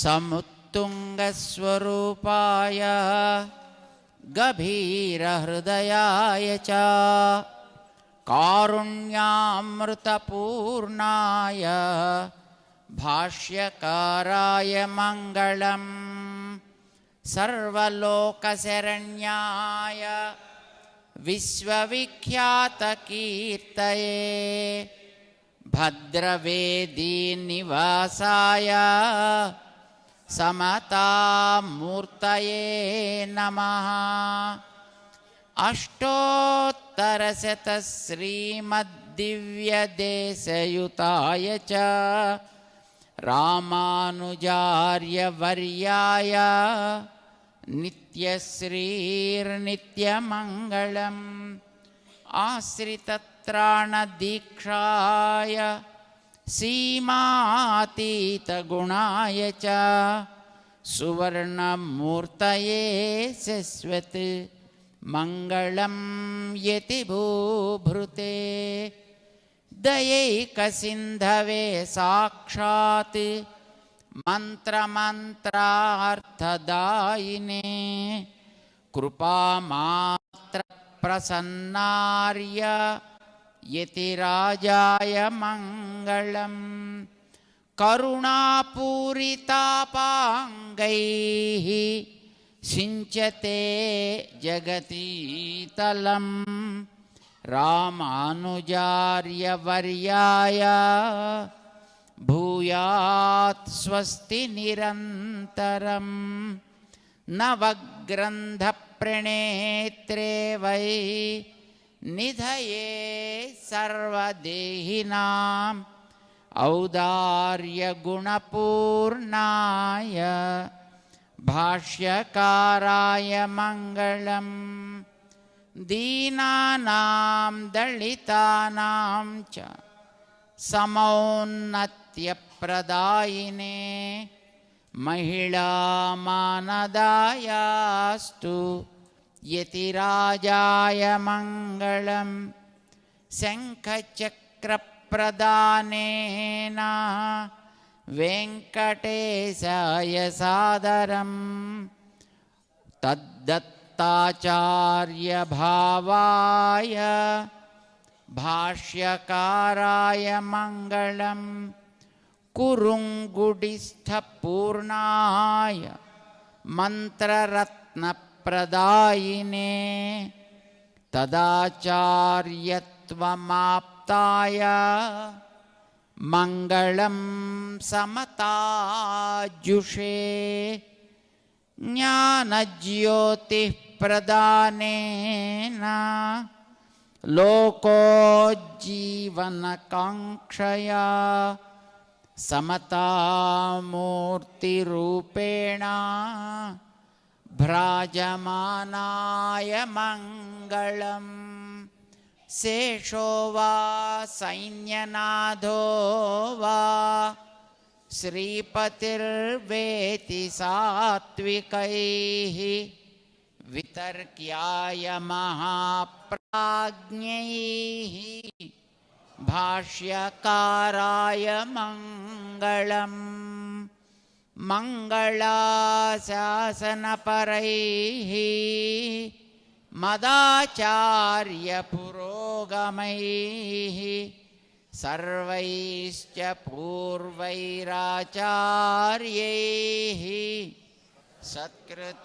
समुत्तुङ्गस्वरूपाय गभीरहृदयाय च कारुण्यामृतपूर्णाय भाष्यकाराय मङ्गलम् सर्वलोकशरण्याय विश्वविख्यातकीर्तये भद्रवेदीनिवासाय समतामूर्तये नमः। अष्टोत्तरशतश्रीमद्दिव्यदेशयुताय च रामानुजार्यवर्याय नित्यश्रीर्नित्यमङ्गलम् आश्रितत्राणदीक्षाय सीमातीतगुणाय च सुवर्णमूर्तये शश्वत मङ्गलं यतिभूभृते दयैकसिन्धवे साक्षात् मन्त्रमन्त्रार्थदायिने कृपामात्रप्रसन्नार्य यतिराजाय मङ्गलम् करुणापूरितापाङ्गैः सिञ्चते जगतीतलम् रामानुजार्यवर्याय भूयात् स्वस्ति निरन्तरम् नवग्रन्थप्रणेत्रे वै निधये सर्वदेहिनाम् औदार्यगुणपूर्णाय भाष्यकाराय मङ्गलम् दीनानां दलितानां च समोन्नत्यप्रदायिने महिलामानदायास्तु यतिराजाय मङ्गलम् शङ्खचक्रप्रदानेन वेङ्कटेशाय सादरम् तद्दत्ताचार्यभावाय भाष्यकाराय मङ्गलम् कुरुङ्गुडिस्थपूर्णाय मन्त्ररत्नप्रदायिने तदाचार्यत्वमाप्ताय मङ्गलं समताजुषे ज्ञानज्योतिः प्रदानेन लोकोज्जीवनकाङ्क्षया समतामूर्तिरूपेण भ्राजमानाय मङ्गलम् शेषो वा सैन्यनाथो वा श्रीपतिर्वेति सात्विकैः वितर्क्याय महाप्राज्ञैः भाष्यकाराय मङ्गलम् मङ्गलाशासनपरैः मदाचार्यपुरोगमैः सर्वैश्च पूर्वैराचार्यैः सत्कृतायास्तु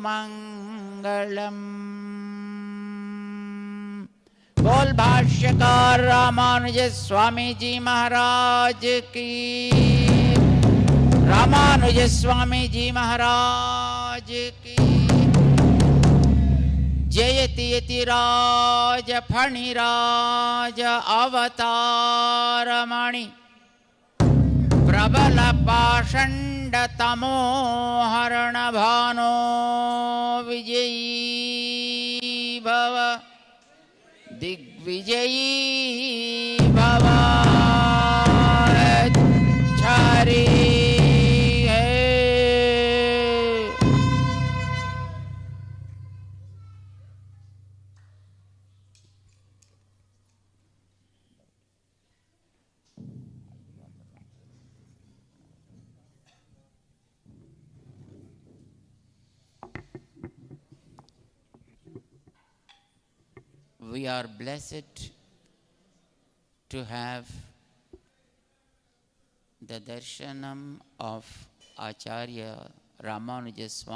मङ्गलम्। बोल भाष्यकार रामानुज स्वामी जी महाराज की, रामानुज स्वामी जी महाराज की। जयति यतिराज फणिराज अवतारमणि प्रबल पाषण्ड तमोहरण भानो विजयी भव दिग्विजयी भव। Hari we are blessed to have the darshanam of Acharya Ramanuja Swami.